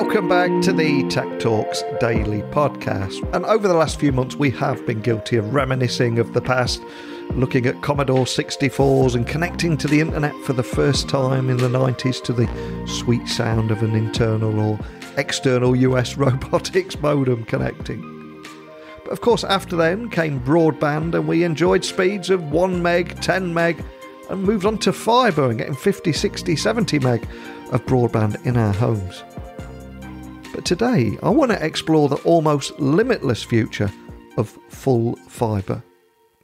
Welcome back to the Tech Talks Daily podcast. And over the last few months, we have been guilty of reminiscing of the past, looking at Commodore 64s and connecting to the internet for the first time in the 90s to the sweet sound of an internal or external US robotics modem connecting. But of course, after then came broadband, and we enjoyed speeds of 1 meg, 10 meg, and moved on to fibre and getting 50, 60, 70 meg of broadband in our homes. But today, I want to explore the almost limitless future of full fibre.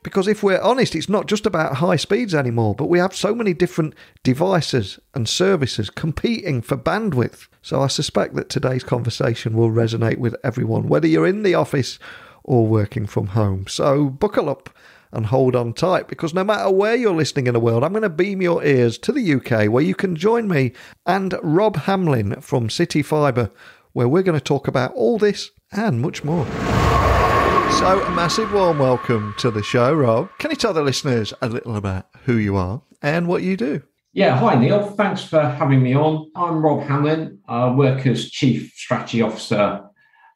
Because if we're honest, it's not just about high speeds anymore, but we have so many different devices and services competing for bandwidth. So I suspect that today's conversation will resonate with everyone, whether you're in the office or working from home. So buckle up and hold on tight, because no matter where you're listening in the world, I'm going to beam your ears to the UK, where you can join me and Rob Hamlin from CityFibre, where we're going to talk about all this and much more. So, a massive warm welcome to the show, Rob. Can you tell the listeners a little about who you are and what you do? Yeah, hi Neil. Thanks for having me on. I'm Rob Hamlin. I work as Chief Strategy Officer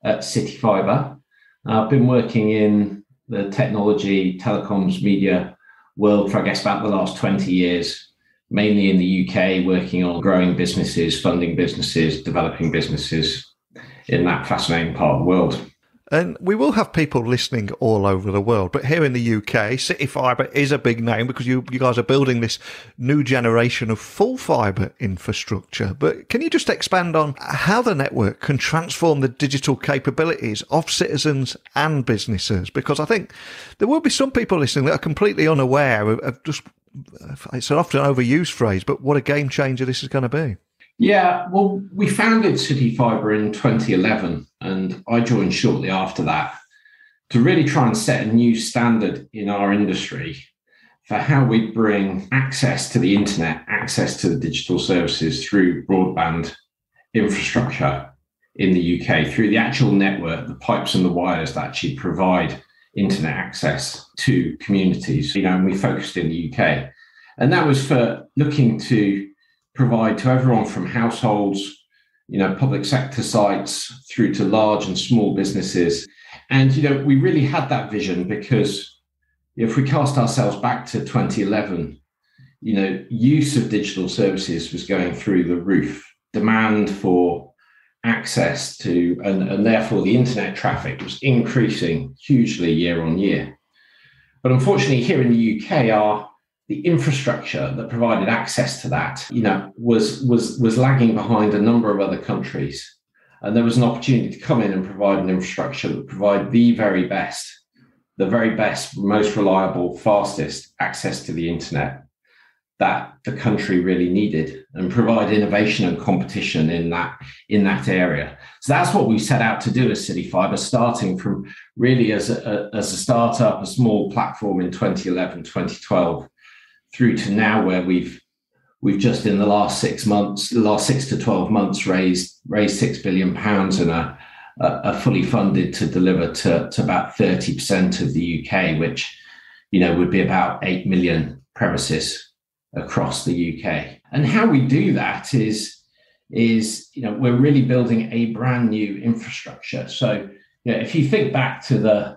at CityFibre. I've been working in the technology, telecoms, media world for, I guess, about the last 20 years, mainly in the UK, working on growing businesses, funding businesses, developing businesses in that fascinating part of the world. And we will have people listening all over the world, but here in the UK, CityFibre is a big name because you guys are building this new generation of full fibre infrastructure. But can you just expand on how the network can transform the digital capabilities of citizens and businesses? Because I think there will be some people listening that are completely unaware of just, it's an often overused phrase, but what a game changer this is going to be. Yeah, well, we founded CityFibre in 2011, and I joined shortly after that to really try and set a new standard in our industry for how we bring access to the internet, access to the digital services through broadband infrastructure in the UK, through the actual network, the pipes and the wires that actually provide internet access to communities, and we focused in the UK. And that was for looking to provide to everyone from households, public sector sites, through to large and small businesses. And, we really had that vision because if we cast ourselves back to 2011, use of digital services was going through the roof. Demand for access to, and therefore the internet traffic was increasing hugely year on year. But unfortunately, here in the UK, the infrastructure that provided access to that, was lagging behind a number of other countries. And there was an opportunity to come in and provide an infrastructure that provide the very best, most reliable, fastest access to the internet that the country really needed, and provide innovation and competition in that area. So that's what we set out to do as CityFibre, starting from really as a startup, a small platform in 2011, 2012. Through to now, where we've just in the last 6 to 12 months raised £6 billion and are fully funded to deliver to about 30% of the UK, which would be about 8 million premises across the UK. And how we do that is we're really building a brand new infrastructure. So if you think back to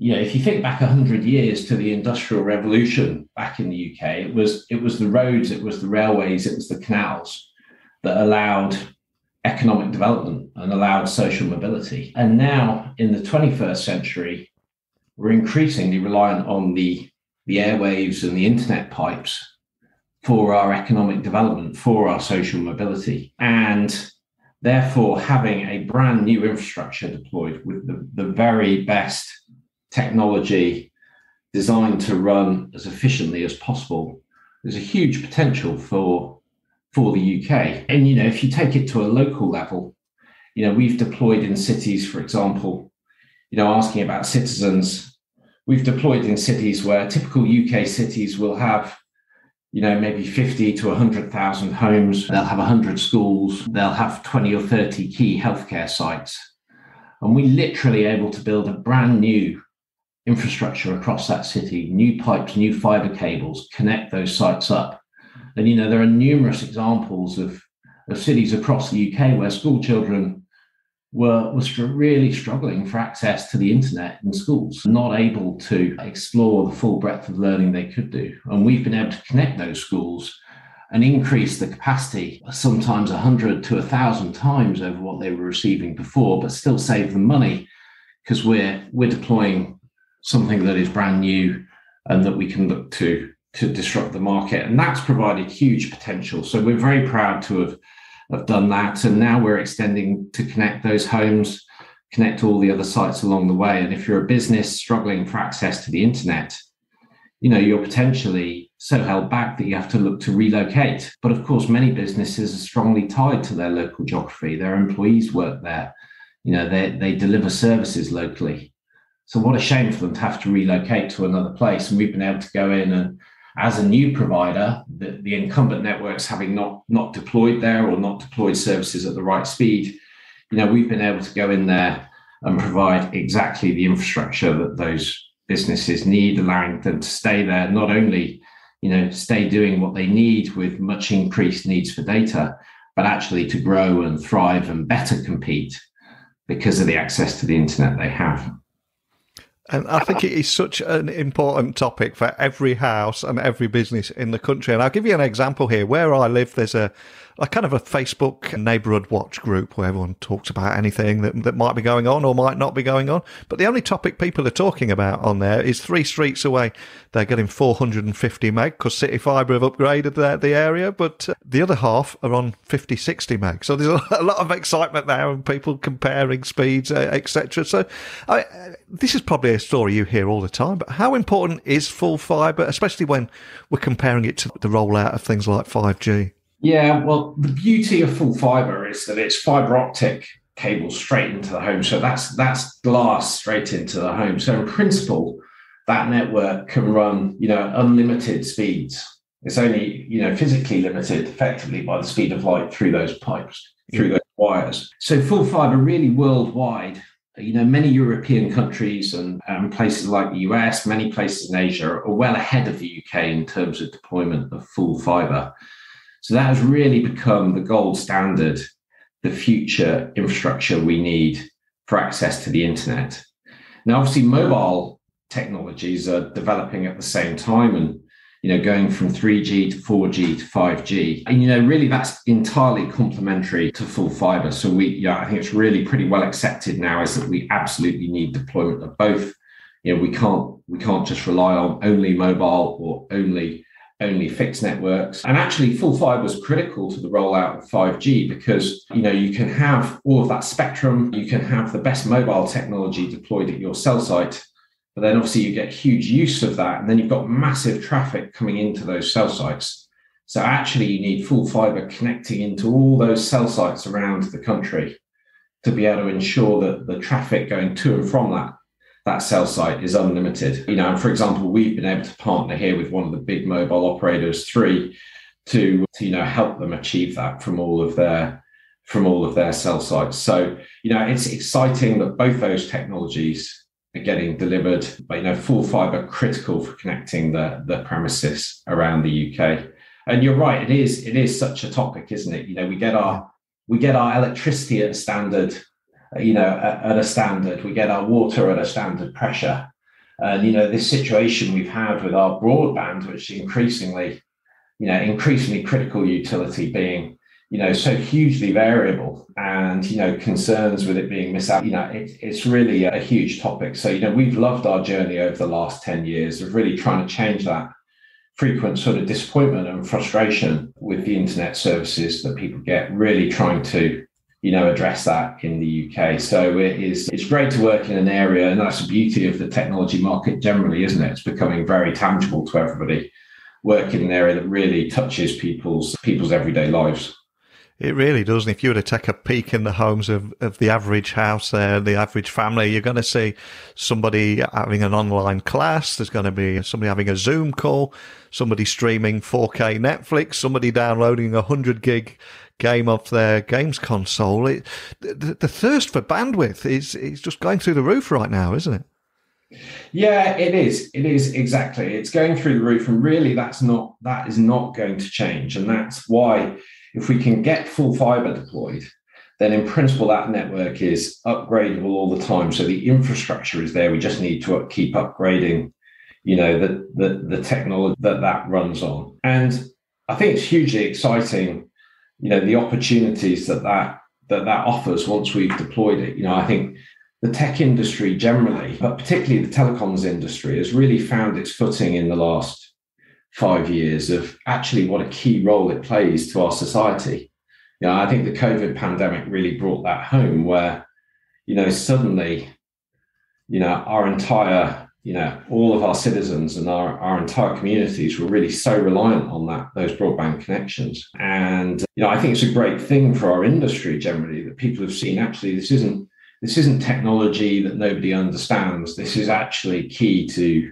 if you think back 100 years to the Industrial Revolution back in the UK, it was the roads, it was the railways, it was the canals that allowed economic development and allowed social mobility. And now in the 21st century, we're increasingly reliant on the airwaves and the internet pipes for our economic development, for our social mobility. And therefore, having a brand new infrastructure deployed with the very best technology designed to run as efficiently as possible, there's a huge potential for the UK. And, if you take it to a local level, we've deployed in cities, for example, asking about citizens, we've deployed in cities where typical UK cities will have, maybe 50 to 100,000 homes. They'll have 100 schools. They'll have 20 or 30 key healthcare sites. And we literally able to build a brand new infrastructure across that city, new pipes, new fiber cables, connect those sites up. And, there are numerous examples of of cities across the UK where school children was really struggling for access to the internet in schools, not able to explore the full breadth of learning they could do. And we've been able to connect those schools and increase the capacity sometimes 100 to 1,000 times over what they were receiving before, but still save them money because we're deploying something that is brand new and that we can look to disrupt the market. And that's provided huge potential. So we're very proud to have done that. And now we're extending to connect those homes, connect all the other sites along the way. And if you're a business struggling for access to the internet, you're potentially so held back that you have to look to relocate. But of course, many businesses are strongly tied to their local geography. Their employees work there. They deliver services locally. So what a shame for them to have to relocate to another place. And we've been able to go in and, as a new provider, the incumbent networks having not deployed there or not deployed services at the right speed, we've been able to go in there and provide exactly the infrastructure that those businesses need, allowing them to stay there, not only, stay doing what they need with much increased needs for data, but actually to grow and thrive and better compete because of the access to the internet they have. And I think it is such an important topic for every house and every business in the country. And I'll give you an example here. Where I live, there's a kind of a Facebook neighbourhood watch group where everyone talks about anything that might be going on or might not be going on. But the only topic people are talking about on there is 3 streets away. They're getting 450 meg because CityFibre have upgraded the area, but the other half are on 50, 60 meg. So there's a lot of excitement there and people comparing speeds, etc. So this is probably a story you hear all the time, but how important is full fibre, especially when we're comparing it to the rollout of things like 5G? Yeah, well, the beauty of full fibre is that it's fibre optic cable straight into the home. So that's glass straight into the home. So in principle, that network can run, unlimited speeds. It's only, physically limited effectively by the speed of light through those pipes, through those wires. So full fibre really worldwide, many European countries and places like the US, many places in Asia are well ahead of the UK in terms of deployment of full fibre. So that has really become the gold standard, the future infrastructure we need for access to the internet. Now, obviously, mobile technologies are developing at the same time and, going from 3G to 4G to 5G. And, really that's entirely complementary to full fibre. So I think it's really pretty well accepted now is that we absolutely need deployment of both. We can't just rely on only mobile or only fixed networks. And actually, full fibre is critical to the rollout of 5G because, you can have all of that spectrum, you can have the best mobile technology deployed at your cell site, but then obviously you get huge use of that. And then you've got massive traffic coming into those cell sites. So actually, you need full fibre connecting into all those cell sites around the country to be able to ensure that the traffic going to and from that cell site is unlimited. And for example, we've been able to partner here with one of the big mobile operators, Three, to help them achieve that from all of their cell sites. So, it's exciting that both those technologies are getting delivered, but full fibre critical for connecting the premises around the UK. And you're right, it is such a topic, isn't it? We get our electricity at a standard. At a standard, we get our water at a standard pressure. And, this situation we've had with our broadband, which is increasingly critical utility being, so hugely variable and, concerns with it being missed out, it's really a huge topic. So, we've loved our journey over the last 10 years of really trying to change that frequent sort of disappointment and frustration with the internet services that people get, really trying to address that in the UK. So it's great to work in an area, and that's the beauty of the technology market generally, isn't it? It's becoming very tangible to everybody, work in an area that really touches people's everyday lives. It really does. And if you were to take a peek in the homes of the average house there, the average family, you're going to see somebody having an online class. There's going to be somebody having a Zoom call, somebody streaming 4K Netflix, somebody downloading 100 gig game off their games console. The thirst for bandwidth is just going through the roof right now, isn't it? Yeah, it is. It is, exactly. It's going through the roof, and really that is not going to change. And that's why, if we can get full fibre deployed, then in principle, that network is upgradable all the time. So the infrastructure is there. We just need to keep upgrading, the technology that runs on. And I think it's hugely exciting, the opportunities that offers once we've deployed it. I think the tech industry generally, but particularly the telecoms industry, has really found its footing in the last 5 years of actually what a key role it plays to our society. I think the COVID pandemic really brought that home where, suddenly, our entire, all of our citizens and our entire communities were really so reliant on those broadband connections. And, I think it's a great thing for our industry generally that people have seen actually this isn't technology that nobody understands. This is actually key to,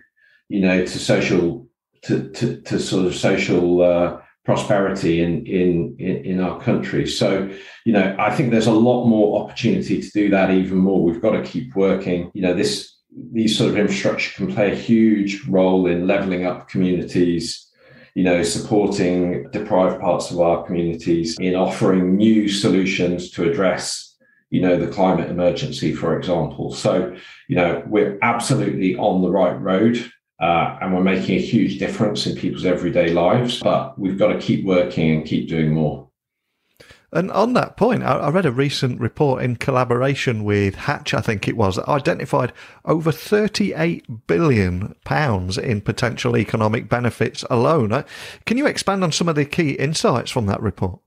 to social, to sort of social prosperity in our country. So, I think there's a lot more opportunity to do that even more. We've got to keep working. These sort of infrastructure can play a huge role in leveling up communities, supporting deprived parts of our communities, in offering new solutions to address, the climate emergency, for example. So, we're absolutely on the right road. And we're making a huge difference in people's everyday lives, but we've got to keep working and keep doing more. And on that point, I read a recent report in collaboration with Hatch, I think it was, that identified over £38 billion in potential economic benefits alone. Can you expand on some of the key insights from that report?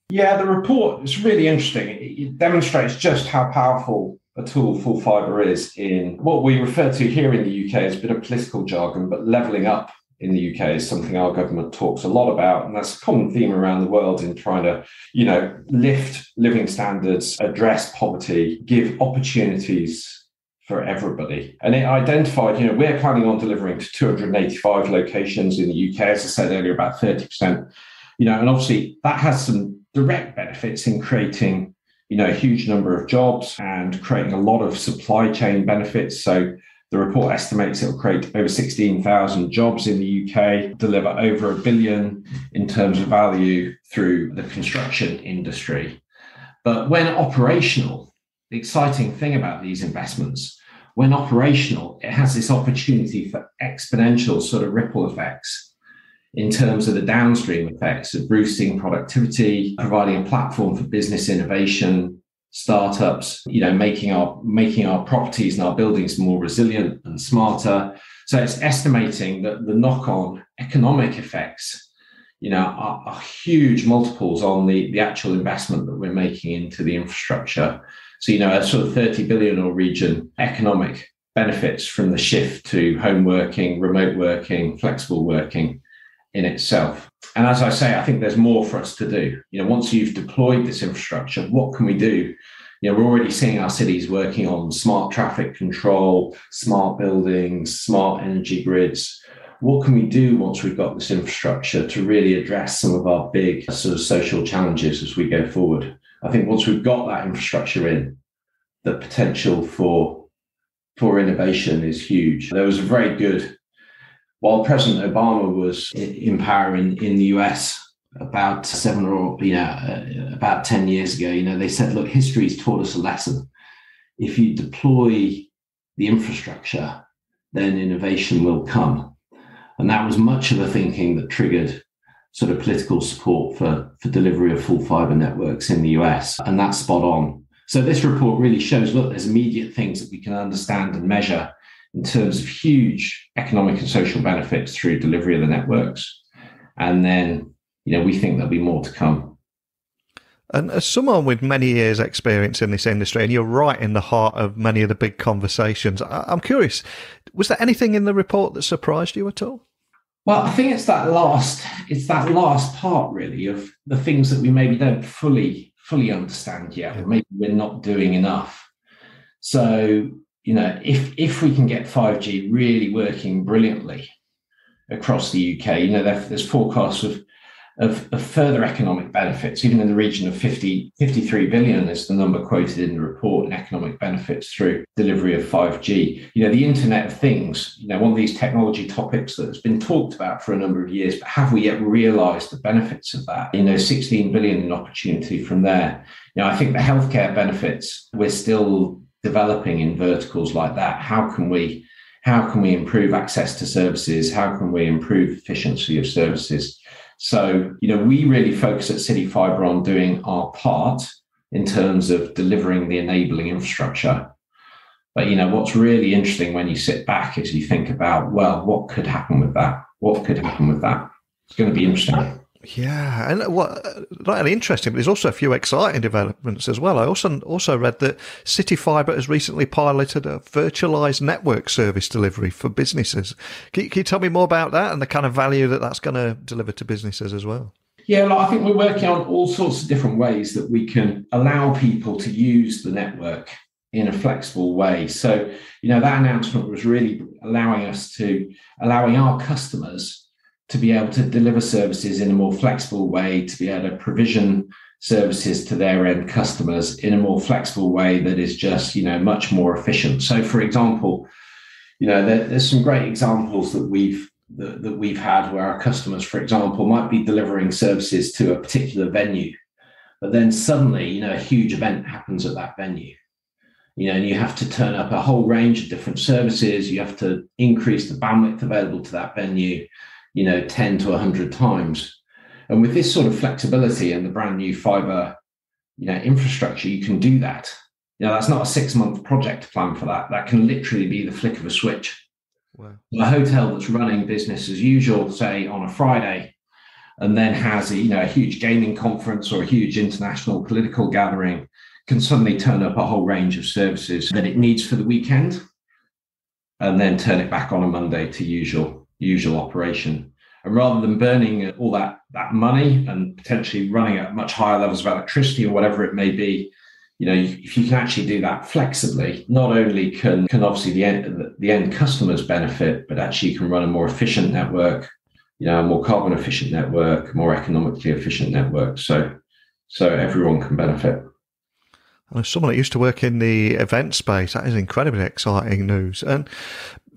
Yeah, the report is really interesting. It demonstrates just how powerful a tool full fibre is in what we refer to here in the UK as a bit of political jargon, but levelling up in the UK is something our government talks a lot about. And that's a common theme around the world in trying to, lift living standards, address poverty, give opportunities for everybody. And it identified, we're planning on delivering to 285 locations in the UK, as I said earlier, about 30%, and obviously that has some direct benefits in creating a huge number of jobs and creating a lot of supply chain benefits. So the report estimates it will create over 16,000 jobs in the UK, deliver over $1 billion in terms of value through the construction industry. But when operational, the exciting thing about these investments, when operational, it has this opportunity for exponential sort of ripple effects in terms of the downstream effects of boosting productivity, providing a platform for business innovation, startups, making our properties and our buildings more resilient and smarter. So it's estimating that the knock-on economic effects, are huge multiples on the actual investment that we're making into the infrastructure. So, a sort of 30 billion or region economic benefits from the shift to home working, remote working, flexible working in itself. And as I say, I think there's more for us to do. Once you've deployed this infrastructure, what can we do? We're already seeing our cities working on smart traffic control, smart buildings, smart energy grids. What can we do once we've got this infrastructure to really address some of our big sort of social challenges as we go forward? I think once we've got that infrastructure in, the potential for innovation is huge. There was a very good, while President Obama was in power in the US about 10 years ago, they said, look, history's taught us a lesson. If you deploy the infrastructure, then innovation will come. And that was much of the thinking that triggered sort of political support for delivery of full fibre networks in the US. And that's spot on. So this report really shows, look, there's immediate things that we can understand and measure in terms of huge economic and social benefits through delivery of the networks. And then, we think there'll be more to come. And as someone with many years' experience in this industry, and you're right in the heart of many of the big conversations, I'm curious, was there anything in the report that surprised you at all? Well, I think it's that last part, really, of the things that we maybe don't fully understand yet, or maybe we're not doing enough. So, if we can get 5G really working brilliantly across the UK, there's forecasts of of further economic benefits, even in the region of 53 billion is the number quoted in the report in economic benefits through delivery of 5G. The Internet of Things, one of these technology topics that has been talked about for a number of years, but have we yet realized the benefits of that? 16 billion in opportunity from there. I think the healthcare benefits, we're still developing in verticals like that. How can we improve access to services? How can we improve efficiency of services? So, we really focus at CityFibre on doing our part in terms of delivering the enabling infrastructure. But, what's really interesting when you sit back is you think about, well, what could happen with that? What could happen with that? It's going to be interesting. Yeah, and what not only interesting, but there's also a few exciting developments as well. I also read that CityFibre has recently piloted a virtualized network service delivery for businesses. Can you tell me more about that and the kind of value that that's going to deliver to businesses as well? Yeah, I think we're working on all sorts of different ways that we can allow people to use the network in a flexible way. So, that announcement was really allowing our customers to be able to deliver services in a more flexible way, to be able to provision services to their end customers in a more flexible way that is just, much more efficient. So, for example, there's some great examples that we've had where our customers, for example, might be delivering services to a particular venue, but then suddenly, a huge event happens at that venue. And you have to turn up a whole range of different services. You have to increase the bandwidth available to that venue, 10 to 100 times. And with this sort of flexibility and the brand new fiber, infrastructure, you can do that. That's not a 6-month project plan for that. That can literally be the flick of a switch. Wow. A hotel that's running business as usual, say on a Friday, and then has a huge gaming conference or a huge international political gathering, can suddenly turn up a whole range of services that it needs for the weekend, and then turn it back on a Monday to usual operation. And rather than burning all that money and potentially running at much higher levels of electricity or whatever it may be, if you can actually do that flexibly, not only can obviously the end customers benefit, but actually you can run a more efficient network, a more carbon efficient network, more economically efficient network. So everyone can benefit. As someone that used to work in the event space, that is incredibly exciting news. And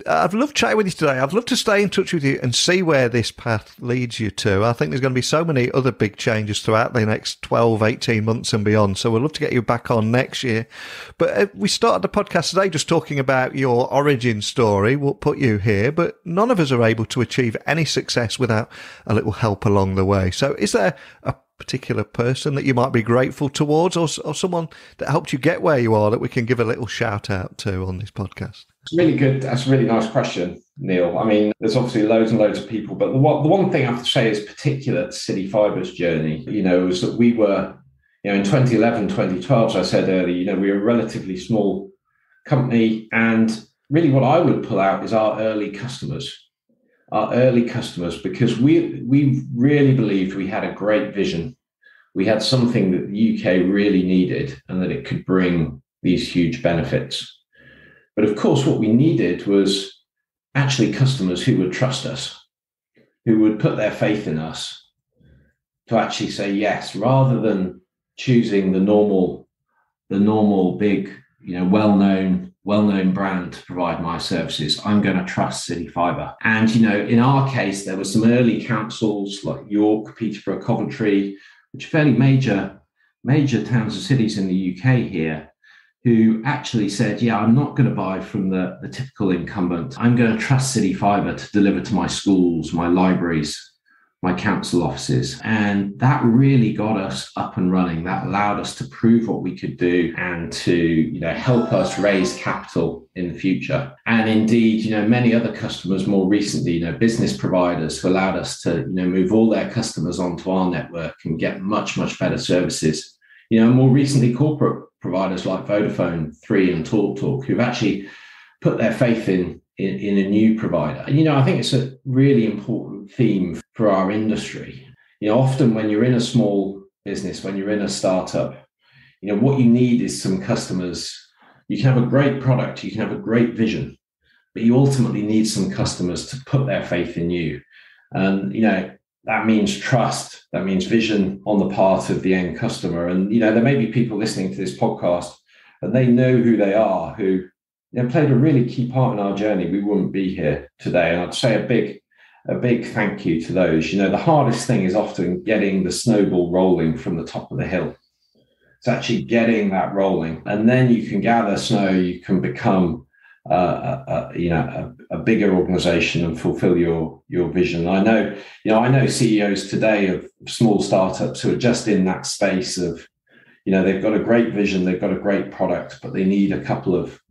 I've loved chatting with you today. I'd love to stay in touch with you and see where this path leads you to. I think there's going to be so many other big changes throughout the next 12, 18 months and beyond. So we'd love to get you back on next year. But we started the podcast today just talking about your origin story, what put you here. But none of us are able to achieve any success without a little help along the way. So is there a particular person that you might be grateful towards, or someone that helped you get where you are that we can give a little shout out to on this podcast? It's really good. That's a really nice question, Neil. I mean, there's obviously loads and loads of people, but the one thing I have to say is particular to CityFibre's journey, is that we were, in 2011, 2012, as I said earlier, we were a relatively small company. And really what I would pull out is our early customers, because we really believed we had a great vision. We had something that the UK really needed and that it could bring these huge benefits. But of course, what we needed was actually customers who would trust us, who would put their faith in us to actually say yes, rather than choosing the normal big, well-known brand to provide my services. I'm going to trust CityFibre. And, in our case, there were some early councils like York, Peterborough, Coventry, which are fairly major towns and cities in the UK here, who actually said, yeah, I'm not going to buy from the typical incumbent. I'm going to trust CityFibre to deliver to my schools, my libraries, my council offices. And that really got us up and running. That allowed us to prove what we could do and to, help us raise capital in the future. And indeed, many other customers more recently, business providers who allowed us to, move all their customers onto our network and get much, much better services. More recently, corporate providers like Vodafone, Three and TalkTalk, who've actually put their faith in a new provider. And, I think it's a really important theme for our industry. Often when you're in a small business, when you're in a startup, what you need is some customers. You can have a great product, you can have a great vision, but you ultimately need some customers to put their faith in you. And, that means trust, that means vision on the part of the end customer. And, there may be people listening to this podcast and they know who they are, who played a really key part in our journey. We wouldn't be here today. And I'd say a big thank you to those. The hardest thing is often getting the snowball rolling from the top of the hill. It's actually getting that rolling. And then you can gather snow, you can become a bigger organization and fulfill your vision. I know CEOs today of small startups who are just in that space of, they've got a great vision, they've got a great product, but they need a couple of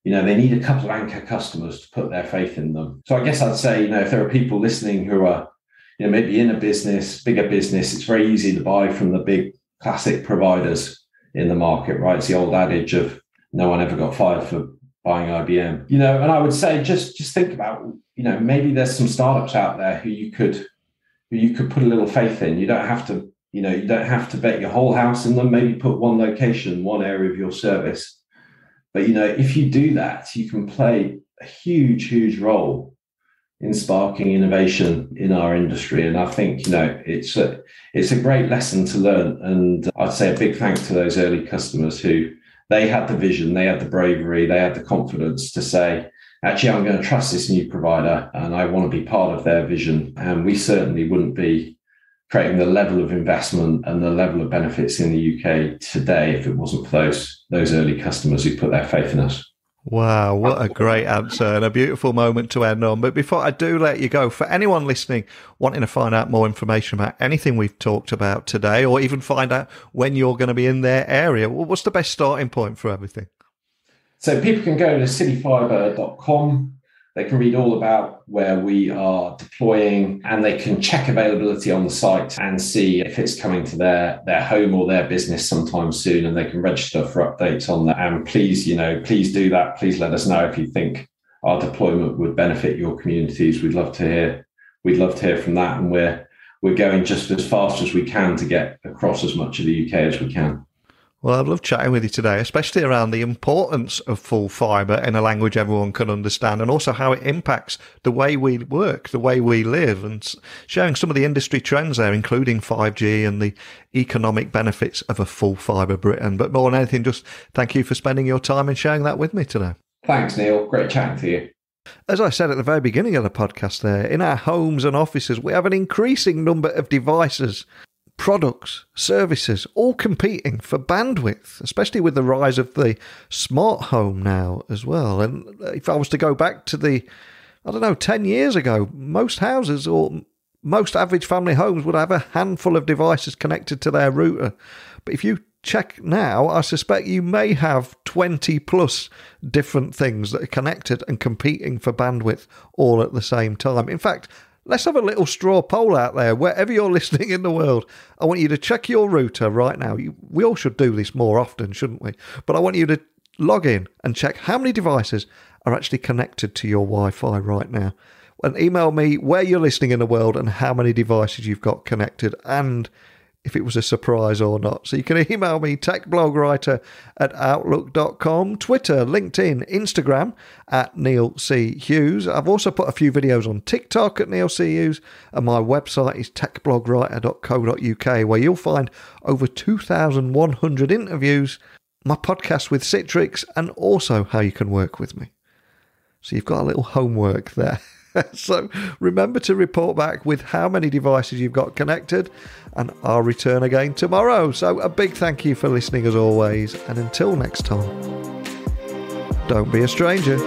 anchor customers to put their faith in them. So I guess I'd say, if there are people listening who are, maybe in a bigger business, it's very easy to buy from the big classic providers in the market, right? It's the old adage of no one ever got fired for buying IBM, and I would say just think about, maybe there's some startups out there who you could put a little faith in. You don't have to bet your whole house in them. Maybe put one location, one area of your service. But, if you do that, you can play a huge role in sparking innovation in our industry. And I think, it's a great lesson to learn. And I'd say a big thanks to those early customers who they had the vision, they had the bravery, they had the confidence to say, actually, I'm going to trust this new provider and I want to be part of their vision. And we certainly wouldn't be creating the level of investment and the level of benefits in the UK today if it wasn't for those early customers who put their faith in us. Wow, what a great answer and a beautiful moment to end on. But before I do let you go, for anyone listening wanting to find out more information about anything we've talked about today, or even find out when you're going to be in their area, what's the best starting point for everything? So people can go to cityfibre.com. They can read all about where we are deploying, and they can check availability on the site and see if it's coming to their home or their business sometime soon, and they can register for updates on that. And please do that. Please let us know if you think our deployment would benefit your communities. We'd love to hear from that, and we're going just as fast as we can to get across as much of the UK as we can. Well, I've loved chatting with you today, especially around the importance of full fibre in a language everyone can understand, and also how it impacts the way we work, the way we live, and sharing some of the industry trends there, including 5G and the economic benefits of a full Fibre Britain. But more than anything, just thank you for spending your time and sharing that with me today. Thanks, Neil. Great chatting to you. As I said at the very beginning of the podcast there, in our homes and offices, we have an increasing number of devices, products, services, all competing for bandwidth, especially with the rise of the smart home now as well. And if I was to go back to 10 years ago, most houses or most average family homes would have a handful of devices connected to their router. But if you check now, I suspect you may have 20 plus different things that are connected and competing for bandwidth all at the same time. In fact, let's have a little straw poll out there. Wherever you're listening in the world, I want you to check your router right now. We all should do this more often, shouldn't we? But I want you to log in and check how many devices are actually connected to your Wi-Fi right now. And email me where you're listening in the world and how many devices you've got connected, and if it was a surprise or not. So you can email me, techblogwriter@outlook.com, Twitter, LinkedIn, Instagram @Neil C. Hughes. I've also put a few videos on TikTok at Neil C. Hughes, and my website is techblogwriter.co.uk, where you'll find over 2,100 interviews, my podcast with Citrix, and also how you can work with me. So you've got a little homework there. So remember to report back with how many devices you've got connected, and I'll return again tomorrow. So a big thank you for listening as always, and until next time, don't be a stranger.